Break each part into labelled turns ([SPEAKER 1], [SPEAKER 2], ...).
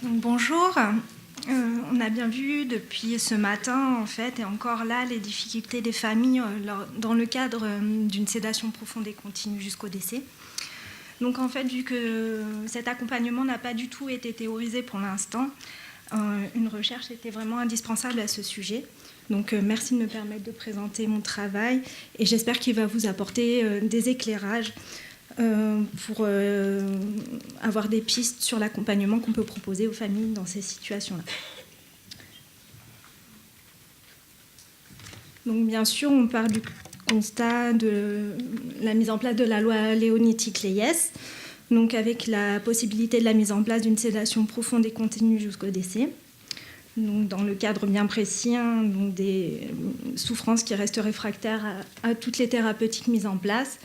[SPEAKER 1] Donc, bonjour. On a bien vu depuis ce matin, en fait, et encore là, les difficultés des familles dans le cadre d'une sédation profonde et continue jusqu'au décès. Donc, en fait, vu que cet accompagnement n'a pas du tout été théorisé pour l'instant, une recherche était vraiment indispensable à ce sujet. Donc, merci de me permettre de présenter mon travail et j'espère qu'il va vous apporter des éclairages pour avoir des pistes sur l'accompagnement qu'on peut proposer aux familles dans ces situations-là. Donc, bien sûr, on part du constat de la mise en place de la loi Leonetti-Claeys, donc avec la possibilité de la mise en place d'une sédation profonde et continue jusqu'au décès. Donc, dans le cadre bien précis, donc des souffrances qui restent réfractaires à toutes les thérapeutiques mises en place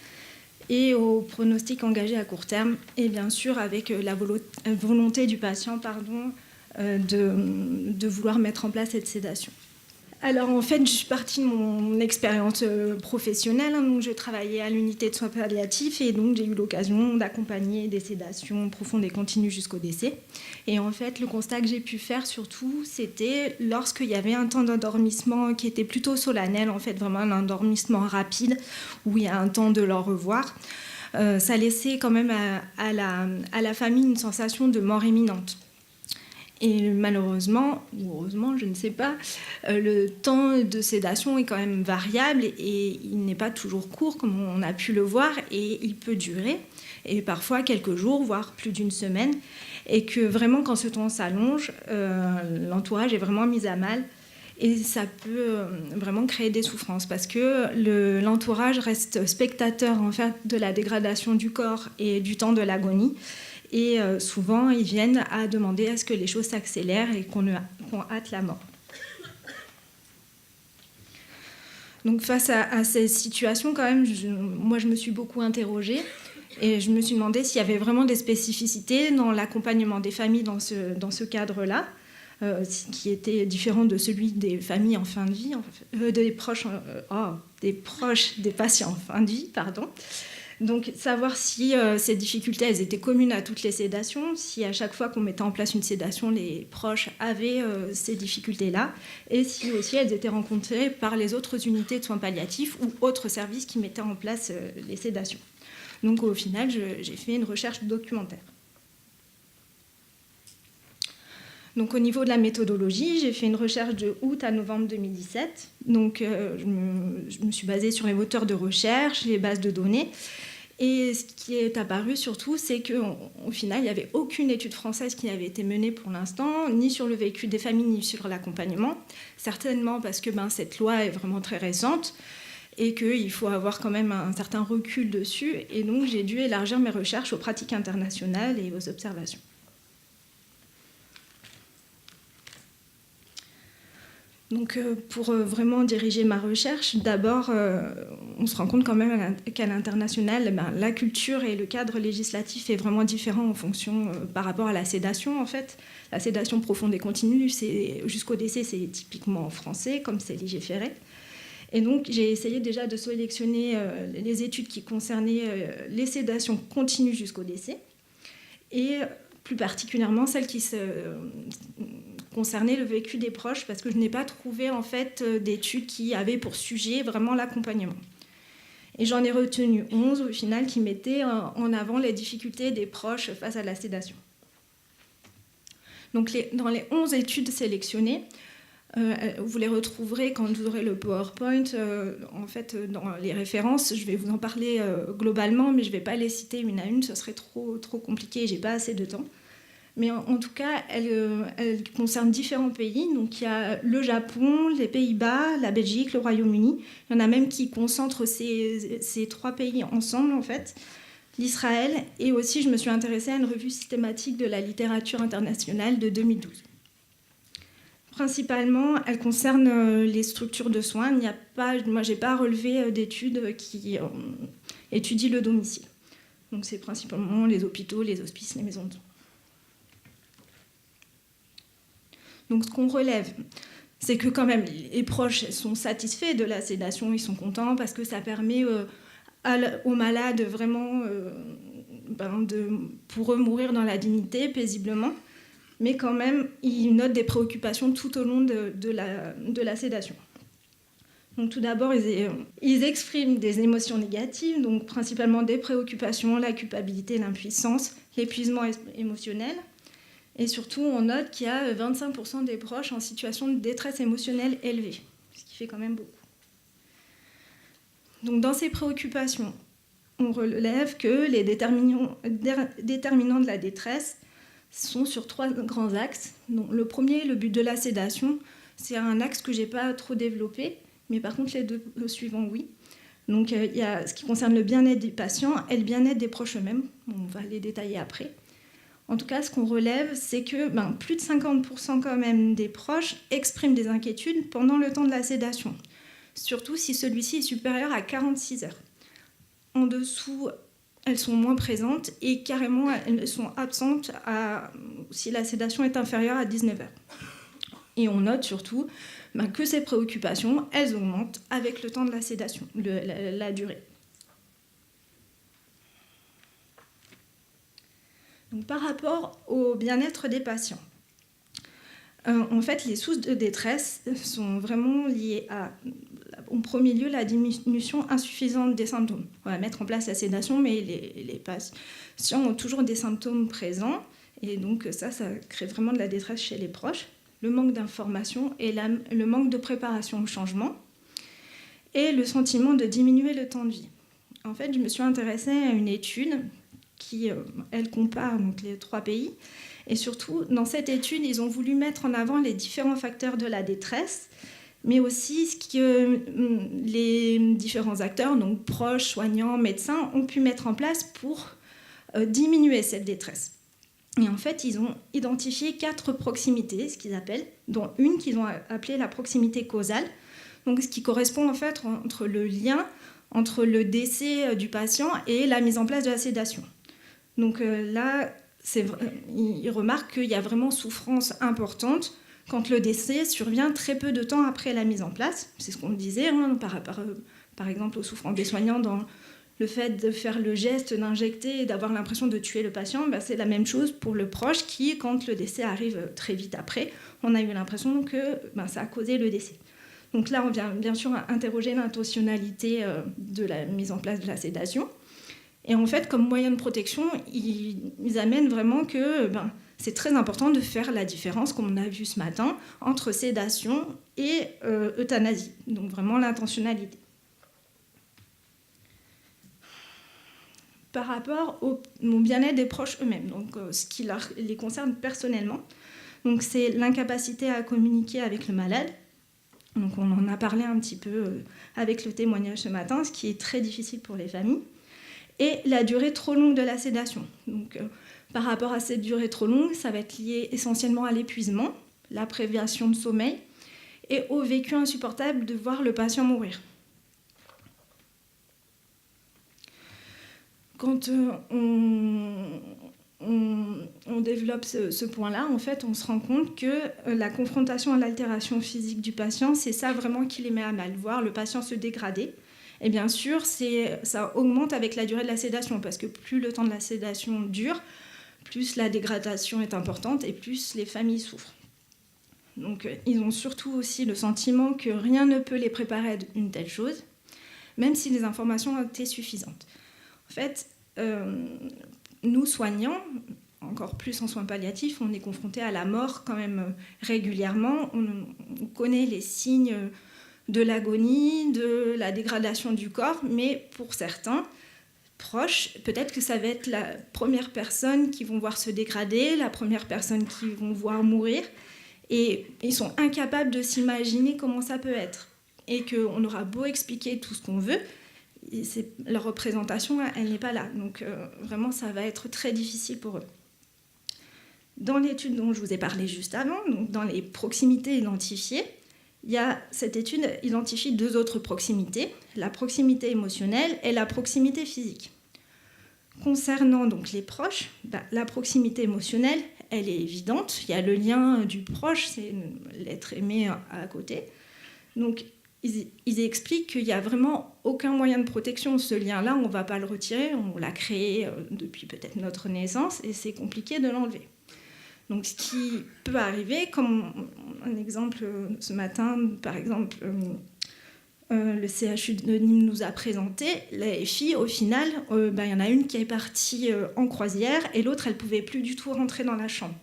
[SPEAKER 1] et au pronostic engagé à court terme, et bien sûr avec la volonté du patient de vouloir mettre en place cette sédation. Alors en fait, je suis partie de mon expérience professionnelle, donc je travaillais à l'unité de soins palliatifs et donc j'ai eu l'occasion d'accompagner des sédations profondes et continues jusqu'au décès. Et en fait, le constat que j'ai pu faire surtout, c'était lorsqu'il y avait un temps d'endormissement qui était plutôt solennel, en fait vraiment un endormissement rapide, où il y a un temps de leur revoir, ça laissait quand même à la famille une sensation de mort imminente. Et malheureusement, ou heureusement, je ne sais pas, le temps de sédation est quand même variable et il n'est pas toujours court, comme on a pu le voir, et il peut durer, et parfois quelques jours, voire plus d'une semaine, et que vraiment, quand ce temps s'allonge, l'entourage est vraiment mis à mal, et ça peut vraiment créer des souffrances, parce que l'entourage reste spectateur en fait, de la dégradation du corps et du temps de l'agonie. Et souvent, ils viennent à demander à ce que les choses s'accélèrent et qu'on hâte la mort. Donc face à ces situations, quand même, moi, je me suis beaucoup interrogée et je me suis demandé s'il y avait vraiment des spécificités dans l'accompagnement des familles dans ce cadre-là, qui était différent de celui des familles en fin de vie, des proches des patients en fin de vie, pardon. Donc, savoir si ces difficultés, elles étaient communes à toutes les sédations, si à chaque fois qu'on mettait en place une sédation, les proches avaient ces difficultés-là, et si aussi elles étaient rencontrées par les autres unités de soins palliatifs ou autres services qui mettaient en place les sédations. Donc, au final, j'ai fait une recherche documentaire. Donc, au niveau de la méthodologie, j'ai fait une recherche de août à novembre 2017. Donc, je me suis basée sur les moteurs de recherche, les bases de données. Et ce qui est apparu surtout, c'est qu'au final, il n'y avait aucune étude française qui avait été menée pour l'instant, ni sur le vécu des familles, ni sur l'accompagnement. Certainement parce que cette loi est vraiment très récente et qu'il faut avoir quand même un certain recul dessus. Et donc, j'ai dû élargir mes recherches aux pratiques internationales et aux observations. Donc, pour vraiment diriger ma recherche, d'abord, on se rend compte quand même qu'à l'international, la culture et le cadre législatif est vraiment différent en fonction par rapport à la sédation, en fait. La sédation profonde et continue, jusqu'au décès, c'est typiquement français, comme c'est légiféré. Et donc, j'ai essayé déjà de sélectionner les études qui concernaient les sédations continues jusqu'au décès, et plus particulièrement celles qui concernaient le vécu des proches, parce que je n'ai pas trouvé en fait d'études qui avaient pour sujet vraiment l'accompagnement. Et j'en ai retenu 11 au final qui mettaient en avant les difficultés des proches face à la sédation. Donc dans les 11 études sélectionnées, vous les retrouverez quand vous aurez le PowerPoint. En fait, dans les références, je vais vous en parler globalement, mais je ne vais pas les citer une à une, ce serait trop compliqué, je n'ai pas assez de temps. Mais en tout cas, elle concerne différents pays. Donc, il y a le Japon, les Pays-Bas, la Belgique, le Royaume-Uni. Il y en a même qui concentrent ces 3 pays ensemble, en fait. L'Israël. Et aussi, je me suis intéressée à une revue systématique de la littérature internationale de 2012. Principalement, elle concerne les structures de soins. Moi, je n'ai pas relevé d'études qui étudient le domicile. Donc, c'est principalement les hôpitaux, les hospices, les maisons de soins. Donc, ce qu'on relève, c'est que quand même, les proches sont satisfaits de la sédation, ils sont contents parce que ça permet aux malades vraiment pour eux mourir dans la dignité, paisiblement. mais quand même, ils notent des préoccupations tout au long de la sédation. Donc, tout d'abord, ils expriment des émotions négatives, donc principalement des préoccupations, la culpabilité, l'impuissance, l'épuisement émotionnel. Et surtout, on note qu'il y a 25% des proches en situation de détresse émotionnelle élevée, ce qui fait quand même beaucoup. Donc, dans ces préoccupations, on relève que les déterminants de la détresse sont sur 3 grands axes. Donc, le premier, le but de la sédation, c'est un axe que je n'ai pas trop développé, mais par contre, les 2 suivants, oui. Donc, il y a ce qui concerne le bien-être des patients et le bien-être des proches eux-mêmes. On va les détailler après. En tout cas, ce qu'on relève, c'est que plus de 50% quand même des proches expriment des inquiétudes pendant le temps de la sédation, surtout si celui-ci est supérieur à 46 heures. En dessous, elles sont moins présentes et carrément, elles sont absentes si la sédation est inférieure à 19 heures. Et on note surtout que ces préoccupations, elles augmentent avec le temps de la sédation, la durée. Donc, par rapport au bien-être des patients, en fait, les sources de détresse sont vraiment liées à, en premier lieu, la diminution insuffisante des symptômes. On va mettre en place la sédation, mais les patients ont toujours des symptômes présents, et donc ça crée vraiment de la détresse chez les proches. Le manque d'information et le manque de préparation au changement, et le sentiment de diminuer le temps de vie. En fait, je me suis intéressée à une étude qui, elle, compare donc, les 3 pays. Et surtout, dans cette étude, ils ont voulu mettre en avant les différents facteurs de la détresse, mais aussi ce que les différents acteurs, donc proches, soignants, médecins, ont pu mettre en place pour diminuer cette détresse. Et en fait, ils ont identifié 4 proximités, ce qu'ils appellent, dont une qu'ils ont appelée la proximité causale, donc ce qui correspond en fait entre le lien entre le décès du patient et la mise en place de la sédation. Donc là, ils remarquent qu'il y a vraiment souffrance importante quand le décès survient très peu de temps après la mise en place. C'est ce qu'on disait, par exemple, aux souffrances des soignants dans le fait de faire le geste d'injecter et d'avoir l'impression de tuer le patient, c'est la même chose pour le proche qui, quand le décès arrive très vite après, on a eu l'impression que ça a causé le décès. Donc là, on vient bien sûr interroger l'intentionnalité de la mise en place de la sédation. Et en fait, comme moyen de protection, ils amènent vraiment que c'est très important de faire la différence, comme on a vu ce matin, entre sédation et euthanasie. Donc vraiment l'intentionnalité. Par rapport au bien-être des proches eux-mêmes, donc ce qui les concerne personnellement, donc c'est l'incapacité à communiquer avec le malade. Donc on en a parlé un petit peu avec le témoignage ce matin, ce qui est très difficile pour les familles. Et la durée trop longue de la sédation. Donc, par rapport à cette durée trop longue, ça va être lié essentiellement à l'épuisement, la privation de sommeil et au vécu insupportable de voir le patient mourir. Quand on développe ce point-là, en fait, on se rend compte que la confrontation à l'altération physique du patient, c'est ça vraiment qui les met à mal, voir le patient se dégrader. Et bien sûr, ça augmente avec la durée de la sédation, parce que plus le temps de la sédation dure, plus la dégradation est importante et plus les familles souffrent. Donc, ils ont surtout aussi le sentiment que rien ne peut les préparer à une telle chose, même si les informations ont été suffisantes. En fait, nous, soignants, encore plus en soins palliatifs, on est confrontés à la mort quand même régulièrement. On connaît les signes de l'agonie, de la dégradation du corps, mais pour certains proches, peut-être que ça va être la première personne qu'ils vont voir se dégrader, la première personne qu'ils vont voir mourir, et ils sont incapables de s'imaginer comment ça peut être. Et qu'on aura beau expliquer tout ce qu'on veut, leur représentation, elle n'est pas là. Donc vraiment, ça va être très difficile pour eux. Dans l'étude dont je vous ai parlé juste avant, donc dans les proximités identifiées, cette étude identifie 2 autres proximités, la proximité émotionnelle et la proximité physique. Concernant donc les proches, la proximité émotionnelle, elle est évidente. Il y a le lien du proche, c'est l'être aimé à côté. Donc, ils expliquent qu'il n'y a vraiment aucun moyen de protection. Ce lien-là, on ne va pas le retirer, on l'a créé depuis peut-être notre naissance et c'est compliqué de l'enlever. Donc, ce qui peut arriver, comme un exemple ce matin, par exemple, le CHU de Nîmes nous a présenté, les filles, au final, il y en a une qui est partie en croisière et l'autre, elle ne pouvait plus du tout rentrer dans la chambre.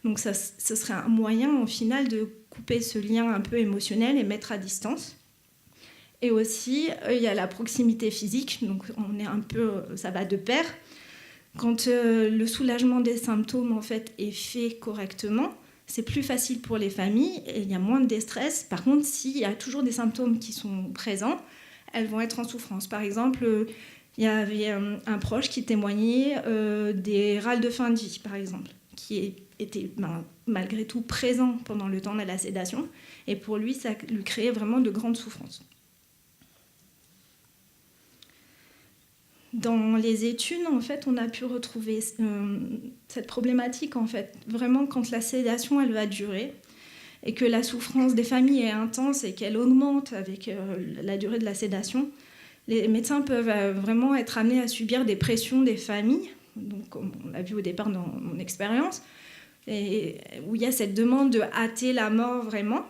[SPEAKER 1] Donc, ce serait un moyen, au final, de couper ce lien un peu émotionnel et mettre à distance. Et aussi, il y a la proximité physique, donc on est un peu, ça va de pair. Quand le soulagement des symptômes en fait, est fait correctement, c'est plus facile pour les familles et il y a moins de déstress. Par contre, s'il y a toujours des symptômes qui sont présents, elles vont être en souffrance. Par exemple, il y avait un proche qui témoignait des râles de fin de vie, par exemple, qui étaient malgré tout présents pendant le temps de la sédation. Et pour lui, ça lui créait vraiment de grandes souffrances. Dans les études, en fait, on a pu retrouver cette problématique, en fait, vraiment quand la sédation, elle va durer et que la souffrance des familles est intense et qu'elle augmente avec la durée de la sédation, les médecins peuvent vraiment être amenés à subir des pressions des familles, donc, comme on l'a vu au départ dans mon expérience, et où il y a cette demande de hâter la mort vraiment.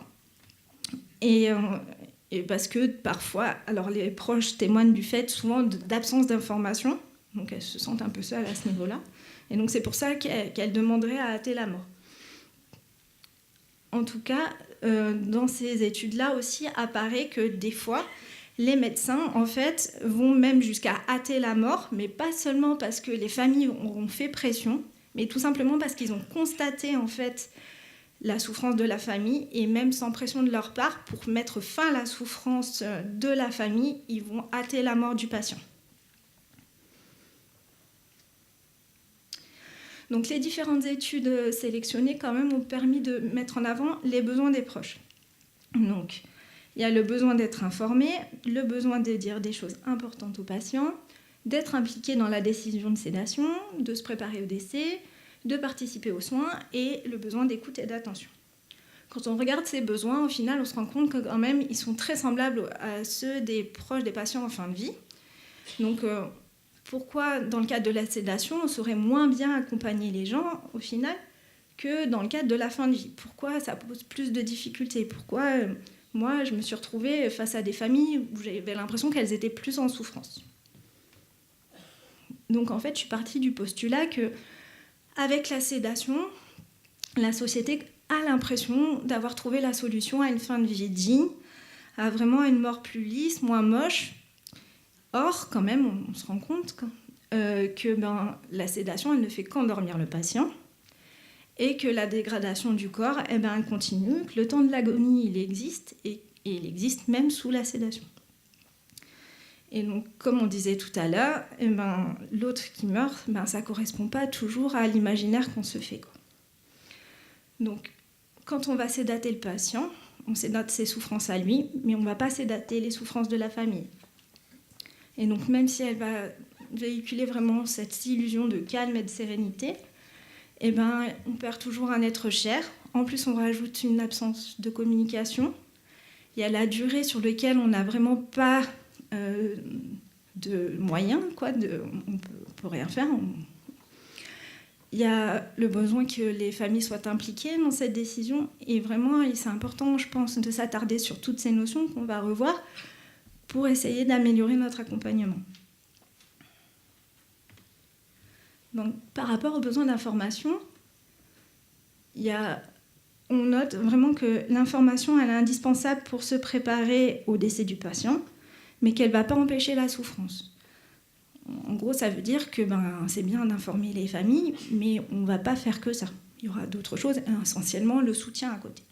[SPEAKER 1] Et parce que parfois, alors les proches témoignent du fait souvent d'absence d'information, donc elles se sentent un peu seules à ce niveau-là. Et donc c'est pour ça qu'elles demanderaient à hâter la mort. En tout cas, dans ces études-là aussi apparaît que des fois, les médecins en fait vont même jusqu'à hâter la mort, mais pas seulement parce que les familles auront fait pression, mais tout simplement parce qu'ils ont constaté en fait la souffrance de la famille, et même sans pression de leur part, pour mettre fin à la souffrance de la famille, ils vont hâter la mort du patient. Donc les différentes études sélectionnées quand même ont permis de mettre en avant les besoins des proches. Donc il y a le besoin d'être informé, le besoin de dire des choses importantes aux patients, d'être impliqué dans la décision de sédation, de se préparer au décès, de participer aux soins et le besoin d'écoute et d'attention. Quand on regarde ces besoins, au final, on se rend compte que quand même, ils sont très semblables à ceux des proches des patients en fin de vie. Donc, pourquoi, dans le cadre de la sédation, on saurait moins bien accompagner les gens, au final, que dans le cadre de la fin de vie? Pourquoi ça pose plus de difficultés? Pourquoi, moi, je me suis retrouvée face à des familles où j'avais l'impression qu'elles étaient plus en souffrance? Donc, en fait, je suis partie du postulat que avec la sédation, la société a l'impression d'avoir trouvé la solution à une fin de vie digne, à vraiment une mort plus lisse, moins moche. Or, quand même, on se rend compte que la sédation, elle ne fait qu'endormir le patient et que la dégradation du corps, elle continue, que le temps de l'agonie, il existe et il existe même sous la sédation. Et donc, comme on disait tout à l'heure, l'autre qui meurt, ça ne correspond pas toujours à l'imaginaire qu'on se fait, quoi. Donc, quand on va sédater le patient, on sédate ses souffrances à lui, mais on ne va pas sédater les souffrances de la famille. Et donc, même si elle va véhiculer vraiment cette illusion de calme et de sérénité, on perd toujours un être cher. En plus, on rajoute une absence de communication. Il y a la durée sur laquelle on n'a vraiment pas de moyens, on ne peut rien faire. Il y a le besoin que les familles soient impliquées dans cette décision. Et vraiment, c'est important, je pense, de s'attarder sur toutes ces notions qu'on va revoir pour essayer d'améliorer notre accompagnement. Donc, par rapport aux besoins d'information, on note vraiment que l'information, elle est indispensable pour se préparer au décès du patient, mais qu'elle ne va pas empêcher la souffrance. En gros, ça veut dire que c'est bien d'informer les familles, mais on ne va pas faire que ça. Il y aura d'autres choses, essentiellement le soutien à côté.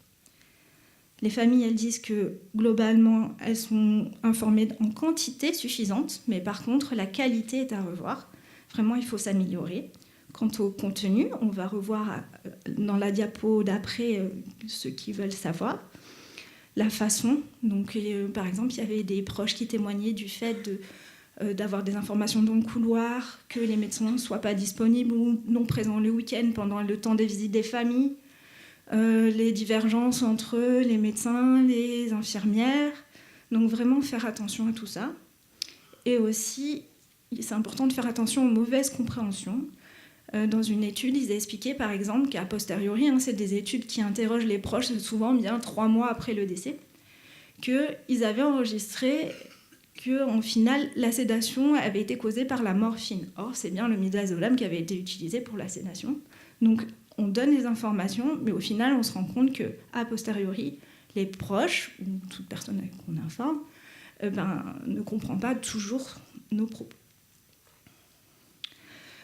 [SPEAKER 1] Les familles, elles disent que globalement, elles sont informées en quantité suffisante, mais par contre, la qualité est à revoir. Vraiment, il faut s'améliorer. Quant au contenu, on va revoir dans la diapo d'après ceux qui veulent savoir. La façon, donc par exemple, il y avait des proches qui témoignaient du fait d'avoir des informations dans le couloir, que les médecins ne soient pas disponibles ou non présents le week-end pendant le temps des visites des familles, les divergences entre les médecins, les infirmières. Donc vraiment faire attention à tout ça. Et aussi, c'est important de faire attention aux mauvaises compréhensions. Dans une étude, ils expliquaient par exemple qu'à posteriori, c'est des études qui interrogent les proches souvent bien 3 mois après le décès, qu'ils avaient enregistré qu'en final, la sédation avait été causée par la morphine. Or, c'est bien le midazolam qui avait été utilisé pour la sédation. Donc, on donne les informations, mais au final, on se rend compte qu'à posteriori, les proches, ou toute personne qu'on informe, ne comprend pas toujours nos propos.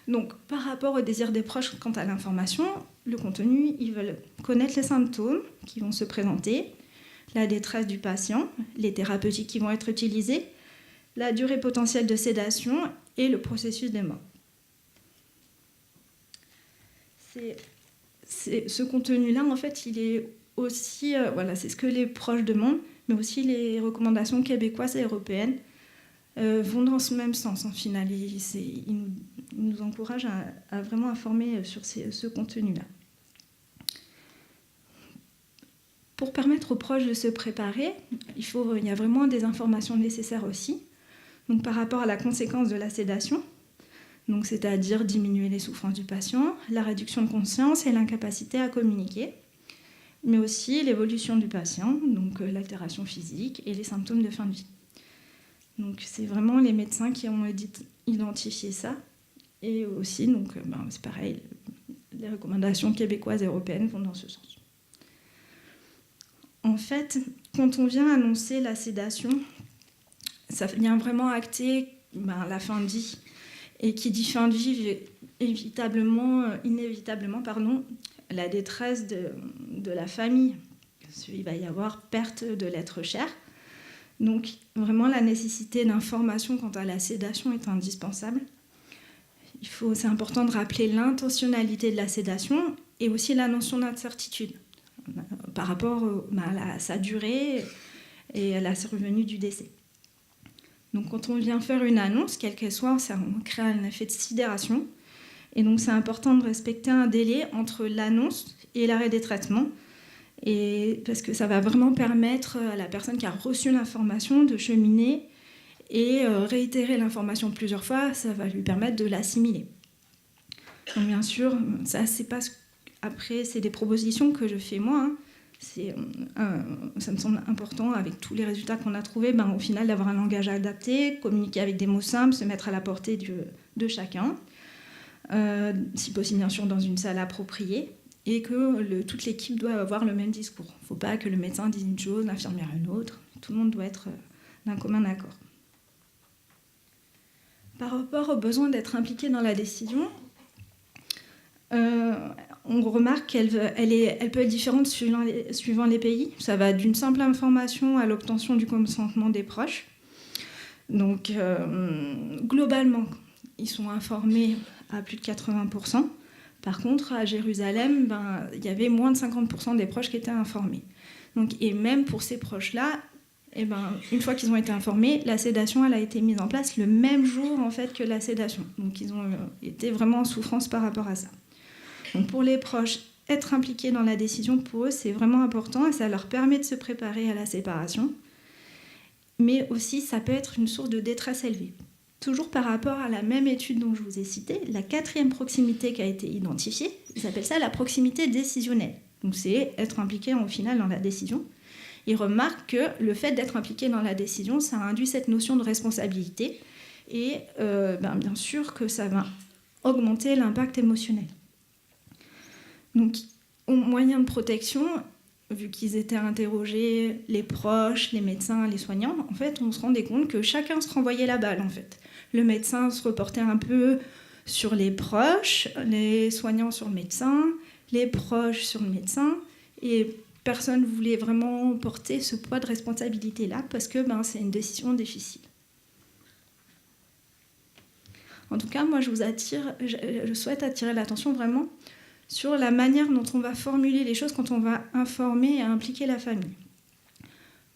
[SPEAKER 1] Donc, par rapport au désir des proches quant à l'information, le contenu, ils veulent connaître les symptômes qui vont se présenter, la détresse du patient, les thérapeutiques qui vont être utilisées, la durée potentielle de sédation et le processus des morts. Ce contenu-là, en fait, il est aussi... c'est ce que les proches demandent, mais aussi les recommandations québécoises et européennes vont dans ce même sens, en final. Ils nous encouragent à vraiment informer sur ce contenu-là. Pour permettre aux proches de se préparer, il y a vraiment des informations nécessaires aussi. Donc, par rapport à la conséquence de la sédation, donc, c'est-à-dire diminuer les souffrances du patient, la réduction de conscience et l'incapacité à communiquer, mais aussi l'évolution du patient, donc l'altération physique et les symptômes de fin de vie. Donc, c'est vraiment les médecins qui ont identifié ça. Et aussi, donc, c'est pareil, les recommandations québécoises et européennes vont dans ce sens. En fait, quand on vient annoncer la sédation, ça vient vraiment acter la fin de vie. Et qui dit fin de vie, inévitablement, la détresse de la famille. Parce qu'il va y avoir perte de l'être cher. Donc, vraiment, la nécessité d'information quant à la sédation est indispensable. C'est important de rappeler l'intentionnalité de la sédation et aussi la notion d'incertitude par rapport à sa durée et à la survenue du décès. Donc, quand on vient faire une annonce, quelle qu'elle soit, on crée un effet de sidération. Et donc, c'est important de respecter un délai entre l'annonce et l'arrêt des traitements. Et parce que ça va vraiment permettre à la personne qui a reçu l'information de cheminer et réitérer l'information plusieurs fois, ça va lui permettre de l'assimiler. Donc, bien sûr, ça, c'est pas après, c'est des propositions que je fais moi. Ça me semble important, avec tous les résultats qu'on a trouvés, au final, d'avoir un langage adapté, communiquer avec des mots simples, se mettre à la portée de chacun, si possible, bien sûr, dans une salle appropriée, et que toute l'équipe doit avoir le même discours. Il ne faut pas que le médecin dise une chose, l'infirmière une autre. Tout le monde doit être d'un commun accord. Par rapport au besoin d'être impliqué dans la décision, on remarque qu'elle peut être différente suivant les pays. Ça va d'une simple information à l'obtention du consentement des proches. Donc, globalement, ils sont informés à plus de 80%. Par contre, à Jérusalem, il y avait moins de 50% des proches qui étaient informés. Donc, et même pour ces proches-là, une fois qu'ils ont été informés, la sédation elle a été mise en place le même jour en fait, que la sédation. Donc, ils ont été vraiment en souffrance par rapport à ça. Donc pour les proches, être impliqués dans la décision, pour eux, c'est vraiment important et ça leur permet de se préparer à la séparation. Mais aussi, ça peut être une source de détresse élevée. Toujours par rapport à la même étude dont je vous ai citée, la 4e proximité qui a été identifiée, ils appellent ça la proximité décisionnelle. Donc c'est être impliqué au final dans la décision. Ils remarquent que le fait d'être impliqué dans la décision, ça induit cette notion de responsabilité et bien sûr que ça va augmenter l'impact émotionnel. Donc, au moyen de protection, vu qu'ils étaient interrogés, les proches, les médecins, les soignants, en fait, on se rendait compte que chacun se renvoyait la balle, en fait. Le médecin se reportait un peu sur les proches, les soignants sur le médecin, les proches sur le médecin, et personne ne voulait vraiment porter ce poids de responsabilité-là, parce que c'est une décision difficile. En tout cas, moi, je souhaite attirer l'attention vraiment sur la manière dont on va formuler les choses quand on va informer et impliquer la famille.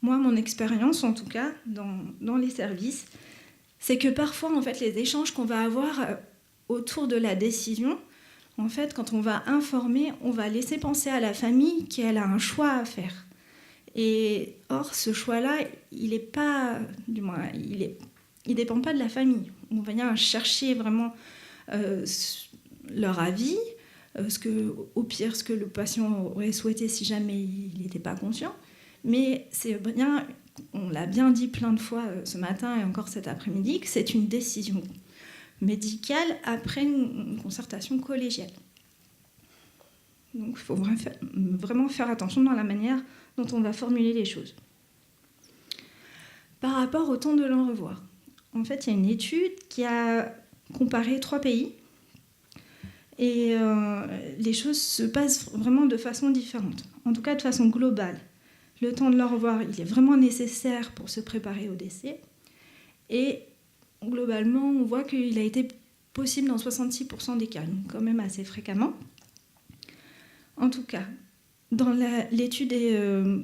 [SPEAKER 1] Moi, mon expérience, en tout cas, dans les services, c'est que parfois, en fait, les échanges qu'on va avoir autour de la décision, en fait, quand on va informer, on va laisser penser à la famille qu'elle a un choix à faire. Et or, ce choix-là, il dépend pas de la famille. On vient chercher vraiment leur avis, au pire, ce que le patient aurait souhaité si jamais il n'était pas conscient. Mais c'est bien, on l'a bien dit plein de fois ce matin et encore cet après-midi, que c'est une décision médicale après une concertation collégiale. Donc il faut vraiment faire attention dans la manière dont on va formuler les choses. Par rapport au temps de l'enrevoir, en fait, il y a une étude qui a comparé 3 pays et les choses se passent vraiment de façon différente, en tout cas de façon globale. Le temps de l'enrevoir, il est vraiment nécessaire pour se préparer au décès et globalement, on voit qu'il a été possible dans 66% des cas, donc quand même assez fréquemment. En tout cas, dans l'étude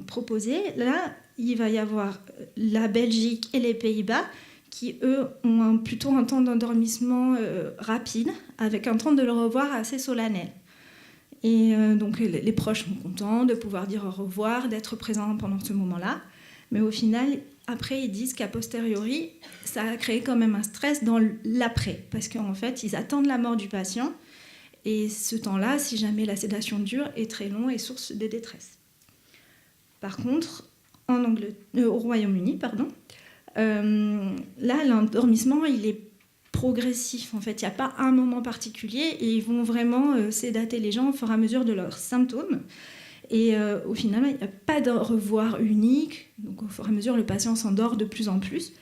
[SPEAKER 1] proposée, là, il va y avoir la Belgique et les Pays-Bas qui, eux, ont plutôt un temps d'endormissement rapide, avec un temps de le revoir assez solennel. Et donc, les proches sont contents de pouvoir dire au revoir, d'être présents pendant ce moment-là. Mais au final, après, ils disent qu'à posteriori, ça a créé quand même un stress dans l'après, parce qu'en fait, ils attendent la mort du patient. Et ce temps-là, si jamais la sédation dure, est très long et source de détresse. Par contre, au Royaume-Uni, là, l'endormissement, il est progressif. En fait, il n'y a pas un moment particulier et ils vont vraiment sédater les gens au fur et à mesure de leurs symptômes. Et au final, il n'y a pas de revoir unique. Donc, au fur et à mesure, le patient s'endort de plus en plus.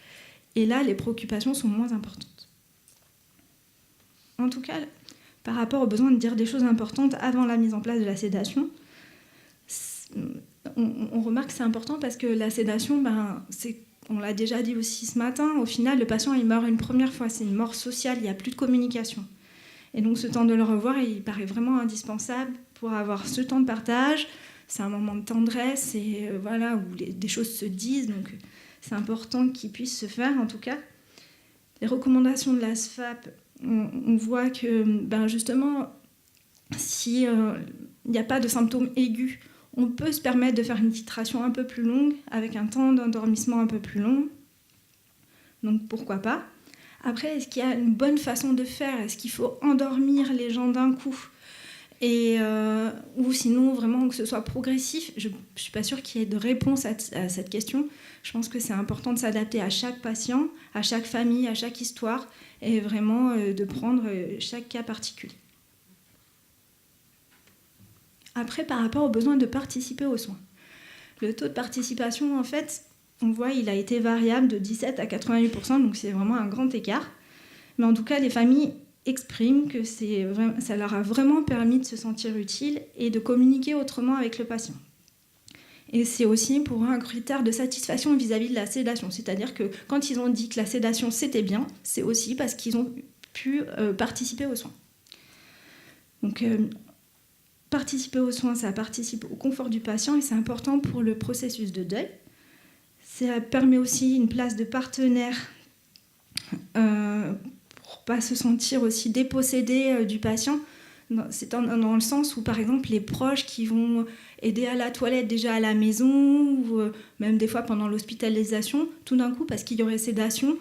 [SPEAKER 1] Et là, les préoccupations sont moins importantes. En tout cas, par rapport au besoin de dire des choses importantes avant la mise en place de la sédation, on remarque que c'est important parce que la sédation, on l'a déjà dit aussi ce matin, au final, le patient il meurt une première fois, c'est une mort sociale, il n'y a plus de communication. Et donc ce temps de le revoir, il paraît vraiment indispensable pour avoir ce temps de partage. C'est un moment de tendresse et voilà, où des choses se disent, donc c'est important qu'il puisse se faire en tout cas. Les recommandations de la SFAP, on voit que justement, si il n'y a pas de symptômes aigus, on peut se permettre de faire une titration un peu plus longue, avec un temps d'endormissement un peu plus long. Donc pourquoi pas. Après, est-ce qu'il y a une bonne façon de faire ? Est-ce qu'il faut endormir les gens d'un coup ? Ou sinon, vraiment que ce soit progressif ? Je ne suis pas sûre qu'il y ait de réponse à cette question. Je pense que c'est important de s'adapter à chaque patient, à chaque famille, à chaque histoire, et vraiment de prendre chaque cas particulier. Après, par rapport au besoin de participer aux soins. Le taux de participation, en fait, on voit il a été variable de 17 à 88%, donc c'est vraiment un grand écart. Mais en tout cas, les familles expriment que ça leur a vraiment permis de se sentir utile et de communiquer autrement avec le patient. Et c'est aussi pour eux un critère de satisfaction vis-à-vis de la sédation. C'est-à-dire que quand ils ont dit que la sédation c'était bien, c'est aussi parce qu'ils ont pu participer aux soins. Donc, participer aux soins, ça participe au confort du patient et c'est important pour le processus de deuil. Ça permet aussi une place de partenaire pour ne pas se sentir aussi dépossédé du patient. C'est dans le sens où, par exemple, les proches qui vont aider à la toilette déjà à la maison ou même des fois pendant l'hospitalisation, tout d'un coup, parce qu'il y aurait sédation,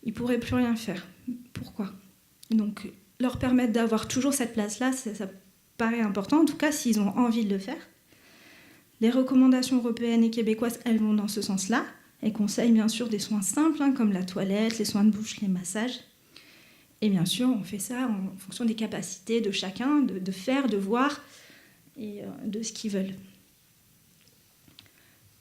[SPEAKER 1] ils ne pourraient plus rien faire. Pourquoi ? Donc, leur permettre d'avoir toujours cette place-là, ça paraît important, en tout cas s'ils ont envie de le faire. Les recommandations européennes et québécoises, elles vont dans ce sens-là. Elles conseillent bien sûr des soins simples, comme la toilette, les soins de bouche, les massages. Et bien sûr, on fait ça en fonction des capacités de chacun, de faire, de voir et de ce qu'ils veulent.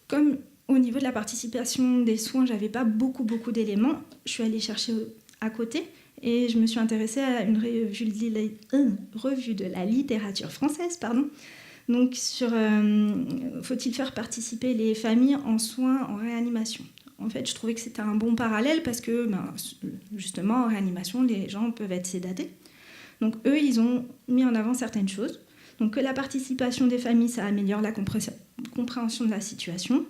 [SPEAKER 1] Comme au niveau de la participation des soins, je n'avais pas beaucoup d'éléments, je suis allée chercher à côté. Et je me suis intéressée à une revue de la littérature française, donc sur faut-il faire participer les familles en soins en réanimation. En fait, je trouvais que c'était un bon parallèle parce que, justement, en réanimation, les gens peuvent être sédatés. Donc, eux, ils ont mis en avant certaines choses. Donc, que la participation des familles, ça améliore la compréhension de la situation.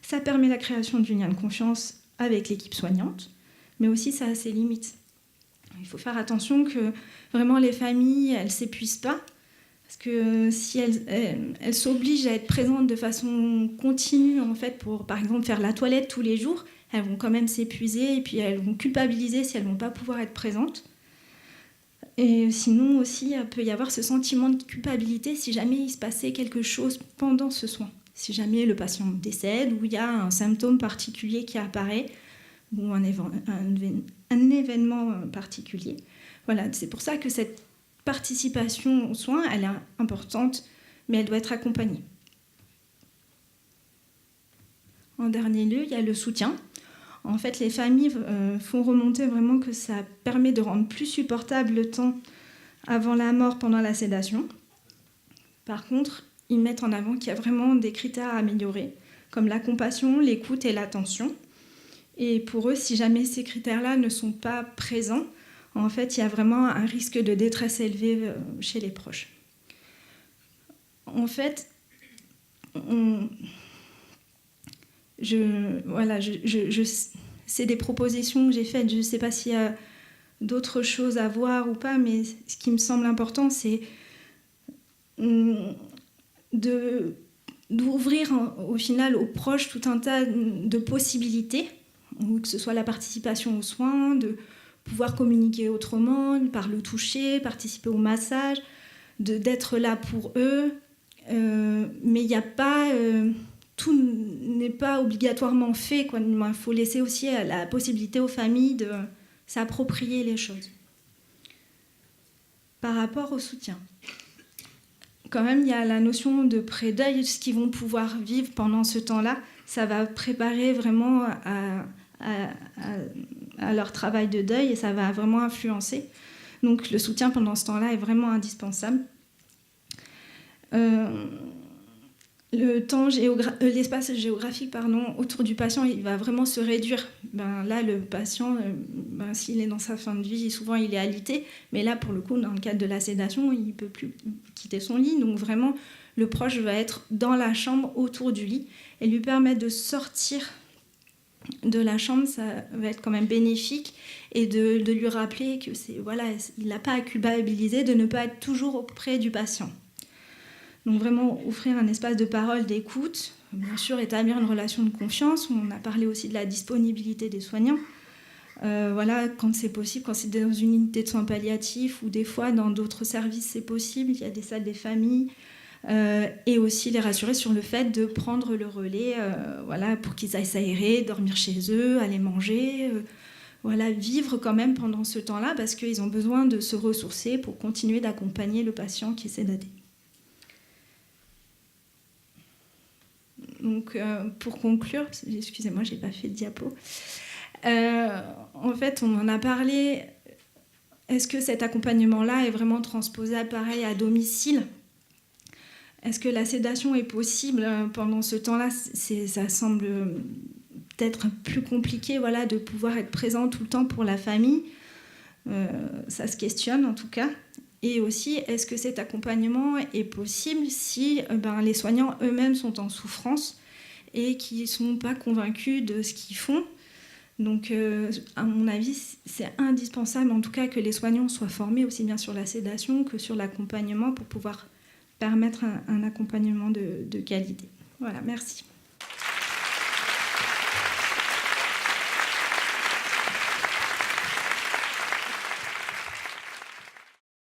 [SPEAKER 1] Ça permet la création du lien de confiance avec l'équipe soignante. Mais aussi, ça a ses limites. Il faut faire attention que vraiment les familles, elles ne s'épuisent pas. Parce que si elles s'obligent à être présentes de façon continue, en fait, pour par exemple faire la toilette tous les jours, elles vont quand même s'épuiser et puis elles vont culpabiliser si elles ne vont pas pouvoir être présentes. Et sinon aussi, il peut y avoir ce sentiment de culpabilité si jamais il se passait quelque chose pendant ce soin. Si jamais le patient décède ou il y a un symptôme particulier qui apparaît ou un événement particulier. Voilà, c'est pour ça que cette participation aux soins, elle est importante, mais elle doit être accompagnée. En dernier lieu, il y a le soutien. En fait, les familles font remonter vraiment que ça permet de rendre plus supportable le temps avant la mort, pendant la sédation. Par contre, ils mettent en avant qu'il y a vraiment des critères à améliorer, comme la compassion, l'écoute et l'attention. Et pour eux, si jamais ces critères-là ne sont pas présents, en fait, il y a vraiment un risque de détresse élevé chez les proches. En fait, c'est des propositions que j'ai faites. Je ne sais pas s'il y a d'autres choses à voir ou pas, mais ce qui me semble important, c'est d'ouvrir au final aux proches tout un tas de possibilités, que ce soit la participation aux soins, de pouvoir communiquer autrement, par le toucher, participer au massage, d'être là pour eux. Mais il n'y a pas... tout n'est pas obligatoirement fait, quoi. Il faut laisser aussi la possibilité aux familles de s'approprier les choses. Par rapport au soutien, quand même, il y a la notion de pré-deuil, ce qu'ils vont pouvoir vivre pendant ce temps-là. Ça va préparer vraiment à leur travail de deuil et ça va vraiment influencer. Donc le soutien pendant ce temps-là est vraiment indispensable. L'espace géographique autour du patient, il va vraiment se réduire. Là, le patient, s'il est dans sa fin de vie, souvent il est alité, mais là, pour le coup, dans le cadre de la sédation, il ne peut plus quitter son lit. Donc vraiment, le proche va être dans la chambre, autour du lit, et lui permettre de sortir de la chambre, ça va être quand même bénéfique, et de lui rappeler que il n'a pas à culpabiliser de ne pas être toujours auprès du patient. Donc vraiment offrir un espace de parole, d'écoute, bien sûr établir une relation de confiance. On a parlé aussi de la disponibilité des soignants. Quand c'est possible, quand c'est dans une unité de soins palliatifs ou des fois dans d'autres services, c'est possible. Il y a des salles des familles. Et aussi les rassurer sur le fait de prendre le relais pour qu'ils aillent s'aérer, dormir chez eux, aller manger, vivre quand même pendant ce temps-là parce qu'ils ont besoin de se ressourcer pour continuer d'accompagner le patient qui est sédadé. Donc, pour conclure, excusez-moi, je n'ai pas fait de diapo. En fait, on en a parlé. Est-ce que cet accompagnement-là est vraiment transposable pareil à domicile ? Est-ce que la sédation est possible pendant ce temps-là ? Ça semble peut-être plus compliqué de pouvoir être présent tout le temps pour la famille. Ça se questionne en tout cas. Et aussi, est-ce que cet accompagnement est possible si les soignants eux-mêmes sont en souffrance et qu'ils ne sont pas convaincus de ce qu'ils font ? Donc, à mon avis, c'est indispensable en tout cas que les soignants soient formés aussi bien sur la sédation que sur l'accompagnement pour pouvoir permettre un accompagnement de qualité. Voilà, merci.